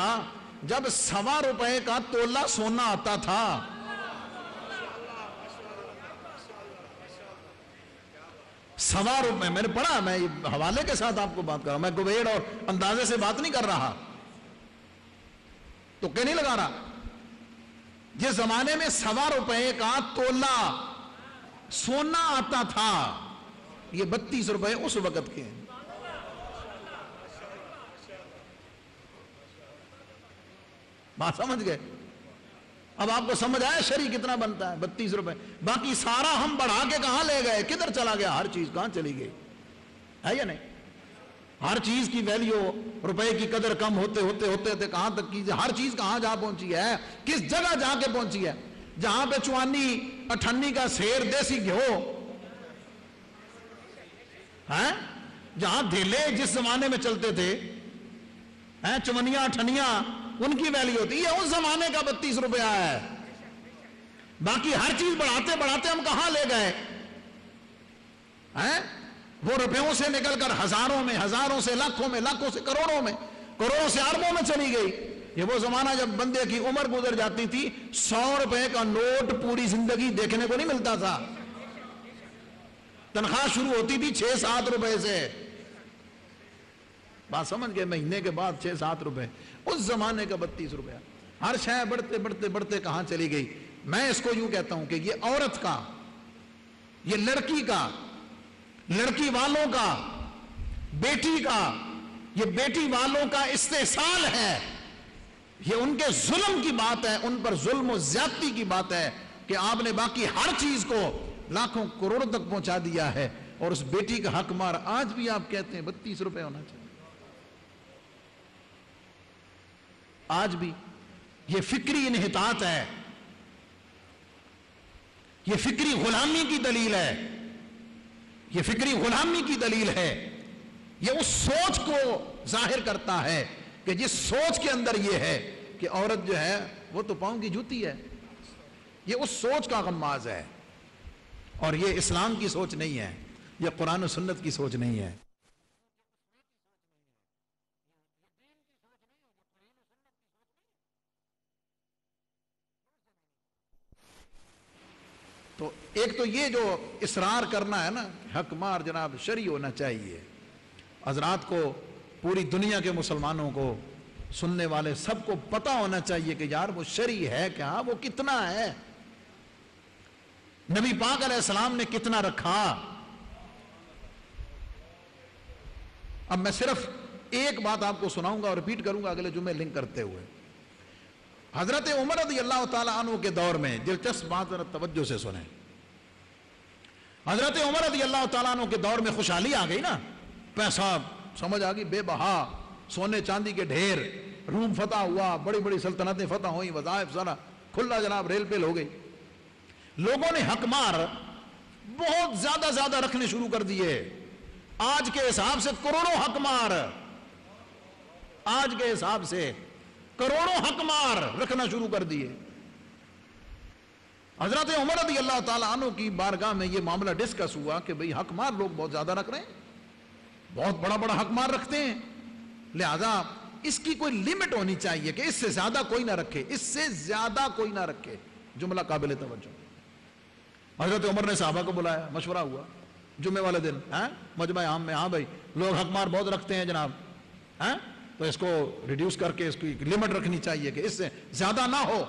جب 1.25 روپے کا تولہ سونا آتا تھا سوا روپے میں نے پڑھا میں حوالے کے ساتھ آپ کو بات کر رہا ہوں میں گویڑ اور اندازے سے بات نہیں کر رہا تو کہ نہیں لگا رہا جس زمانے میں 1.25 روپے کا تولہ سونا آتا تھا یہ 32 روپے اس وقت کے ہیں بات سمجھ گئے اب آپ کو سمجھ آیا شرعی کتنا بنتا ہے 32 روپے باقی سارا ہم بڑھا کے کہاں لے گئے کدھر چلا گیا ہر چیز کہاں چلی گئی ہے یا نہیں ہر چیز کی ویلیو روپے کی قدر کم ہوتے کہاں تک کی ہر چیز کہاں جا پہنچی ہے کس جگہ جا کے پہنچی ہے جہاں پہ 54 کا سیر دیسی گھیو جہاں دھیلے جس زمانے میں چلتے تھے 54 ان کی ویلیو ہوتی ہے اس زمانے کا 32 روپیہ ہے باقی ہر چیز بڑھاتے ہم کہاں لے گئے وہ روپیوں سے نکل کر ہزاروں سے لاکھوں سے کروڑوں سے اربوں میں چلی گئی یہ وہ زمانہ جب بندے کی عمر گزر جاتی تھی 100 روپے کا نوٹ پوری زندگی دیکھنے کو نہیں ملتا تھا تنخواہ شروع ہوتی تھی 6-7 روپے سے بات سمجھ گئے مہینے کے بعد 6-7 روپے اس زمانے کا 32 روپیہ ہر شے بڑھتے کہاں چلی گئی میں اس کو یوں کہتا ہوں کہ یہ عورت کا یہ لڑکی کا لڑکی والوں کا بیٹی کا یہ بیٹی والوں کا استحصال ہے یہ ان کے ظلم کی بات ہے ان پر ظلم و زیادتی کی بات ہے کہ آپ نے باقی ہر چیز کو لاکھوں کروڑوں تک پہنچا دیا ہے اور اس بیٹی کا حق مار آج بھی آپ کہتے ہیں 32 روپے ہونا چاہیے آج بھی یہ فکری انحطاط ہے یہ فکری غلامی کی دلیل ہے یہ اس سوچ کو ظاہر کرتا ہے کہ جس سوچ کے اندر یہ ہے کہ عورت جو ہے وہ تو پاؤں کی جوتی ہے یہ اس سوچ کا غماز ہے اور یہ اسلام کی سوچ نہیں ہے یہ قرآن و سنت کی سوچ نہیں ہے تو ایک تو یہ جو اصرار کرنا ہے نا حق مار جناب شرعی ہونا چاہیے حضرات کو پوری دنیا کے مسلمانوں کو سننے والے سب کو پتا ہونا چاہیے کہ یار وہ شرعی ہے کیا، وہ کتنا ہے، نبی پاک علیہ السلام نے کتنا رکھا۔ اب میں صرف ایک بات آپ کو سناؤں گا اور ریپیٹ کروں گا اگلے جمعے لنک کرتے ہوئے۔ حضرت عمر رضی اللہ تعالیٰ عنہ کے دور میں، دلچسپ بات ذرا توجہ سے سنیں، حضرت عمر رضی اللہ تعالیٰ عنہ کے دور میں خوشحالی آ گئی نا، پیسہ سمجھ آ گئی، بے بہا، سونے چاندی کے ڈھیر، روم فتح ہوا، بڑی بڑی سلطنتیں فتح ہوئیں، وظائف سارا کھلا جناب ریل پیل ہو گئی، لوگوں نے حق مار بہت زیادہ رکھنے شروع کر دیے، آج کے حساب سے کروڑوں حق مار، آج کے حساب سے کروڑوں حق مار رکھنا شروع کر دیے۔ حضرت عمر رضی اللہ تعالیٰ عنہ کی بارگاہ میں یہ معاملہ ڈسکس ہوا کہ بھئی حق مار لوگ بہت زیادہ رکھ رہے ہیں، بہت بڑا بڑا حق مار رکھتے ہیں، لہذا اس کی کوئی لمٹ ہونی چاہیے کہ اس سے زیادہ کوئی نہ رکھے، اس سے زیادہ کوئی نہ رکھے۔ جملہ قابل توجہ۔ حضرت عمر نے صحابہ کو بلایا، مشورہ ہوا جمعے والے دن، مجمع عام میں، ہاں بھائی لوگ حق مار بہت رکھتے ہیں جناب، تو اس کو ریڈیوس کر کے اس کی لمٹ رکھنی چاہیے کہ اس سے زیادہ نہ ہو۔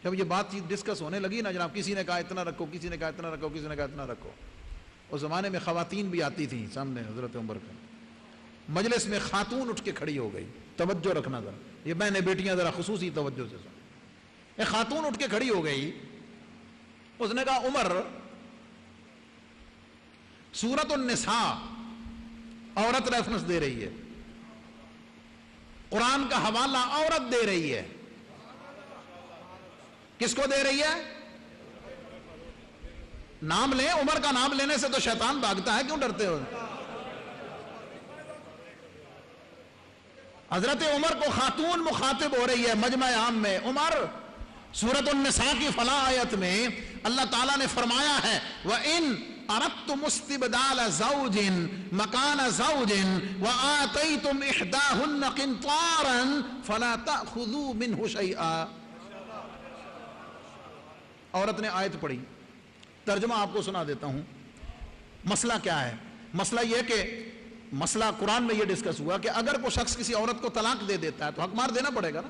جب یہ بات چیت ڈسکس ہونے لگی نا جناب، کسی نے کہا اتنا رکھو، کسی نے کہا اتنا رکھو، کسی نے کہا اتنا رکھو، اس زمانے میں خواتین بھی آتی تھیں سامنے حضرت عمر کے مجلس میں، خاتون اٹھ کے کھڑی ہو گئی، توجہ رکھنا ذرا، یہ بہنیں بیٹیاں ذرا خصوصی توجہ سے سن۔ ایک خاتون اٹھ کے کھڑی ہو گئی، اس نے کہا عمر سورۃ النساء عورت ریفرنس دے رہی ہے، قرآن کا حوالہ عورت دے رہی ہے، کس کو دے رہی ہے؟ نام لیں، عمر کا نام لینے سے تو شیطان بھاگتا ہے، کیوں ڈرتے ہو؟ حضرت عمر کو خاتون مخاطب ہو رہی ہے مجمع عام میں، عمر سورۃ النساء کی فلاں آیت میں اللہ تعالیٰ نے فرمایا ہے وَإِنْ أَرَدْتُمُ اسْتِبْدَالَ زَوْجٍ مَكَانَ زَوْجٍ وَآتَيْتُمْ إِحْدَاهُنَّ قِنْطَارًا فَلَا تَأْخُذُوا مِنْهُ شَيْئًا۔ عورت نے آیت پڑھی، ترجمہ آپ کو سنا دیتا ہوں۔ مسئلہ کیا ہے؟ مسئلہ یہ کہ مسئلہ قرآن میں یہ ڈسکس ہوا کہ اگر کوئی شخص کسی عورت کو طلاق دے دیتا ہے تو حق مار دینا پڑے گا نا،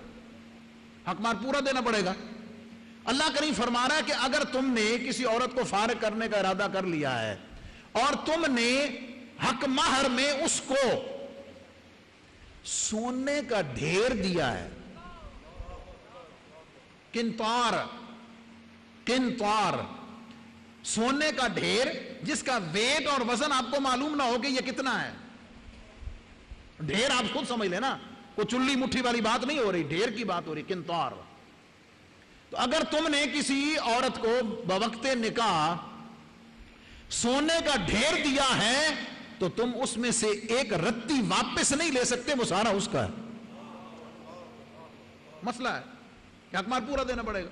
حق مار پورا دینا پڑے گا۔ اللہ کریم فرما رہا ہے کہ اگر تم نے کسی عورت کو فارغ کرنے کا ارادہ کر لیا ہے اور تم نے حق مہر میں اس کو سونے کا ڈھیر دیا ہے، قنطار سونے کا ڈھیر جس کا ویٹ اور وزن آپ کو معلوم نہ ہو کہ یہ کتنا ہے، ڈھیر آپ خود سمجھ لینا، کوئی چلی مٹھی والی بات نہیں ہو رہی، ڈھیر کی بات ہو رہی، قنطار۔ تو اگر تم نے کسی عورت کو بوقت نکاح سونے کا ڈھیر دیا ہے تو تم اس میں سے ایک رتی واپس نہیں لے سکتے، وہ سارا اس کا ہے۔ مسئلہ ہے کہ حق مار پورا دینا پڑے گا۔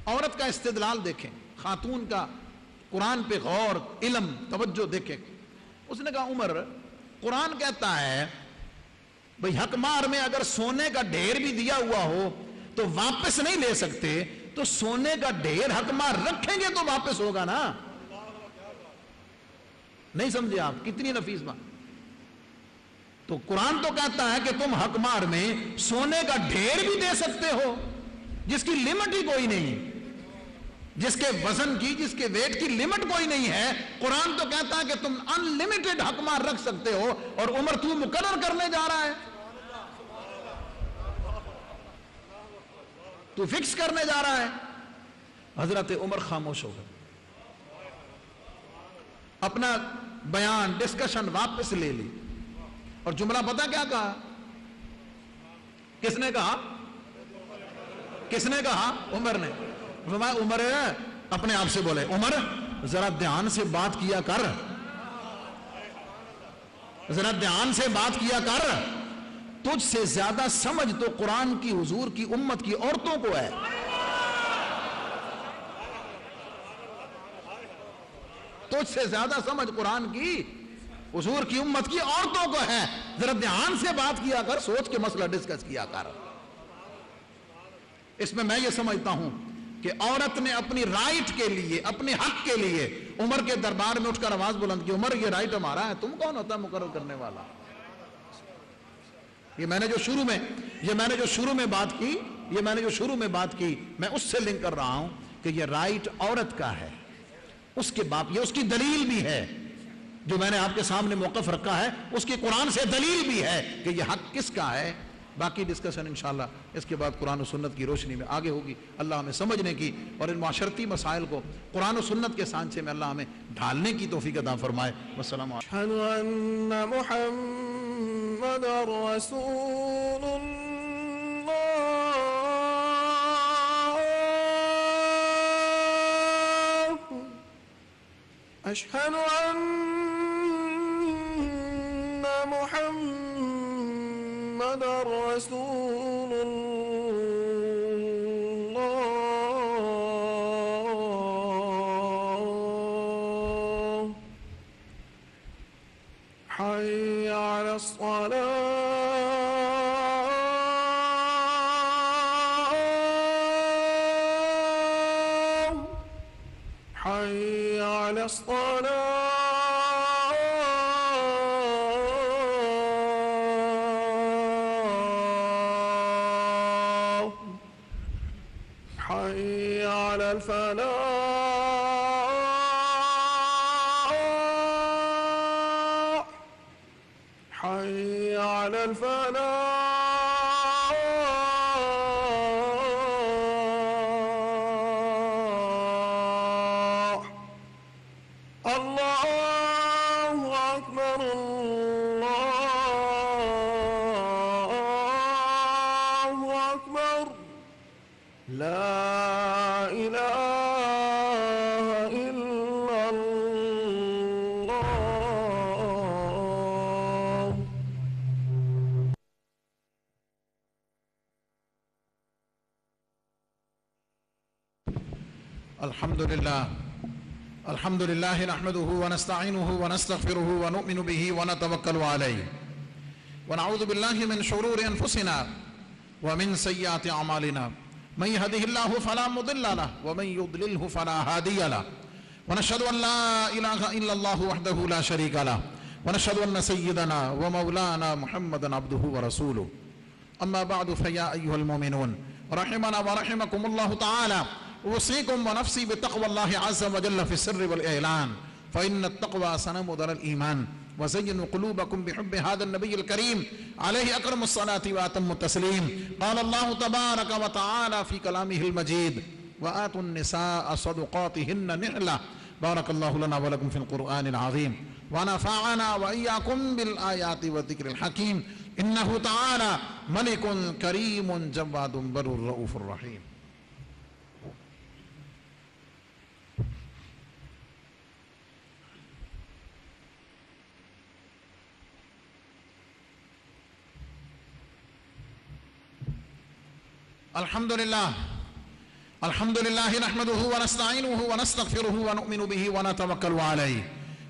عورت کا استدلال دیکھیں، خاتون کا قرآن پہ غور، علم، توجہ دیکھیں۔ اس نے کہا عمر قرآن کہتا ہے بھئی حق مار میں اگر سونے کا ڈھیر بھی دیا ہوا ہو تو واپس نہیں لے سکتے، تو سونے کا ڈھیر حق مار رکھیں گے تو واپس ہوگا نا۔ نہیں سمجھے آپ؟ کتنی نفیس بات۔ تو قرآن تو کہتا ہے کہ تم حق مار میں سونے کا ڈھیر بھی دے سکتے ہو جس کی لمٹ ہی کوئی نہیں، جس کے وزن کی، جس کے ویٹ کی لمٹ کوئی نہیں ہے۔ قرآن تو کہتا ہے کہ تم ان لمیٹڈ حق مار رکھ سکتے ہو، اور عمر تو مقرر کرنے جا رہا ہے، تو فکس کرنے جا رہا ہے۔ حضرت عمر خاموش ہو گئے، اپنا بیان، ڈسکشن واپس لے لی، اور جملہ پتہ کیا کہا؟ کس نے کہا؟ کس نے کہا؟ عمر نے۔ فرمایا عمر اپنے آپ سے بولے، عمر ذرا دھیان سے بات کیا کر، ذرا دھیان سے بات کیا کر، تجھ سے زیادہ سمجھ تو قرآن کی، حضور کی امت کی عورتوں کو ہے۔ تجھ سے زیادہ سمجھ قرآن کی، حضور کی امت کی عورتوں کو ہے، ذرا دھیان سے بات کیا کر، سوچ کے مسئلہ ڈسکس کیا کر۔ اس میں میں یہ سمجھتا ہوں کہ عورت نے اپنی رائٹ کے لیے، اپنے حق کے لیے عمر کے دربار میں اٹھ کر آواز بلند کی، عمر یہ رائٹ ہمارا ہے، تم کون ہوتا ہے مقرر کرنے والا؟ یہ میں نے جو شروع میں بات کی میں اس سے لنک کر رہا ہوں کہ یہ رائٹ عورت کا ہے، اس کے باپ، یہ اس کی دلیل بھی ہے جو میں نے آپ کے سامنے موقف رکھا ہے، اس کی قرآن سے دلیل بھی ہے کہ یہ حق کس کا ہے۔ باقی ڈسکشن انشاءاللہ اس کے بعد قرآن و سنت کی روشنی میں آگے ہوگی۔ اللہ ہمیں سمجھنے کی اور ان معاشرتی مسائل کو قرآن و سنت کے سانچے میں اللہ ہمیں ڈھالنے کی توفیق عطا فرمائے۔ والسلام علیکم۔ أشهد أن محمد رسول الله أشهد أن محمد رسول الله حي على الصلاة حي على الصلاة حي على الفلاح حي على الفلاح الله أكبر الله أكبر لا إله إلا الله الحمد لله نحمده ونستعينه ونستغفره ونؤمن به ونتوكل عليه ونعوذ بالله من شرور أنفسنا ومن سيئات أعمالنا من يهده الله فلا مضل له ومن يضلله فلا هادي له ونشهد أن لا إله إلا الله وحده لا شريك له ونشهد أن سيدنا ومولانا محمدا عبده ورسوله أما بعد فيا أيها المؤمنون رحمنا ورحمكم الله تعالى أوصيكم ونفسي بتقوى الله عز وجل في السر والإعلان فإن التقوى سنم دار الإيمان وزينوا قلوبكم بحب هذا النبي الكريم عليه أكرم الصلاة وأتم التسليم قال الله تبارك وتعالى في كلامه المجيد وآتوا النساء صدقاتهن نحلة بارك الله لنا ولكم في القرآن العظيم ونفعنا وإياكم بالآيات والذكر الحكيم إنه تعالى ملك كريم جواد بر رؤوف رحيم الحمد لله نحمده ونستعينه ونستغفره ونؤمن به ونتوكل عليه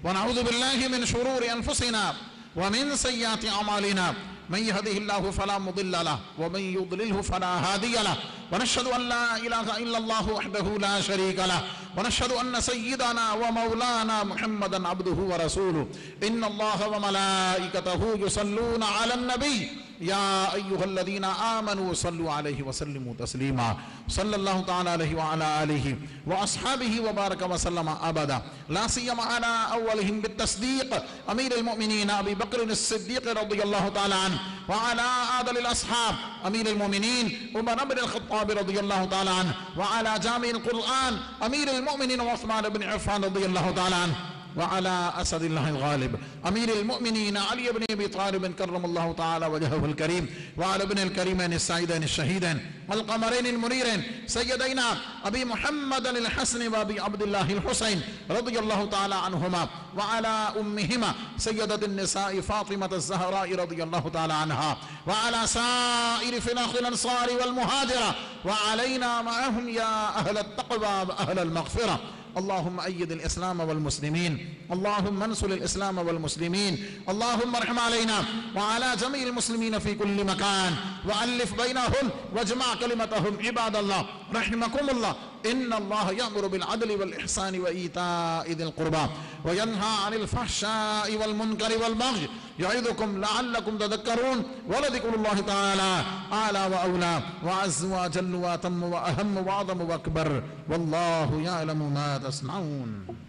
ونعوذ بالله من شرور أنفسنا ومن سيئات أعمالنا من يهده الله فلا مضل له ومن يضلله فلا هادي له ونشهد أن لا إله إلا الله وحده لا شريك له ونشهد أن سيدنا ومولانا محمدا عبده ورسوله إن الله وملائكته يصلون على النبي يا أيها الذين آمنوا صلوا عليه وسلموا تسليما صلى الله تعالى عليه وعلى آله وأصحابه وبارك وسلم أبدا لا سيما على أولهم بالتصديق أمير المؤمنين أبي بكر الصديق رضي الله تعالى عنه وعلى آدل الأصحاب أمير المؤمنين عمر بن الخطاب رضي الله تعالى عنه وعلى جامع القرآن أمير المؤمنين عثمان بن عفان رضي الله تعالى عنه وعلى أسد الله الغالب أمير المؤمنين علي بن أبي طالب كرم الله تعالى وجهه الكريم وعلى ابن الكريمين السعيدين الشهيدين القمرين المنيرين سيدينا أبي محمد الحسن وأبي عبد الله الحسين رضي الله تعالى عنهما وعلى أمهما سيدة النساء فاطمة الزهراء رضي الله تعالى عنها وعلى سائر فلاح الأنصار والمهاجرة وعلينا معهم يا أهل التقوى وأهل المغفرة اللهم أيد الإسلام والمسلمين اللهم انصر الإسلام والمسلمين اللهم ارحم علينا وعلى جميع المسلمين في كل مكان وألف بينهم واجمع كلمتهم عباد الله رحمكم الله ان اللہ یأمر بالعدل والاحسان وایتاء ذی القربى وینہی عن الفحشاء والمنکر والبغی یعظکم لعلکم تذکرون ولذکر اللہ تعالی اعلی واولی وعز وجل واتم واہم واعظم واکبر واللہ یعلم ما تصنعون.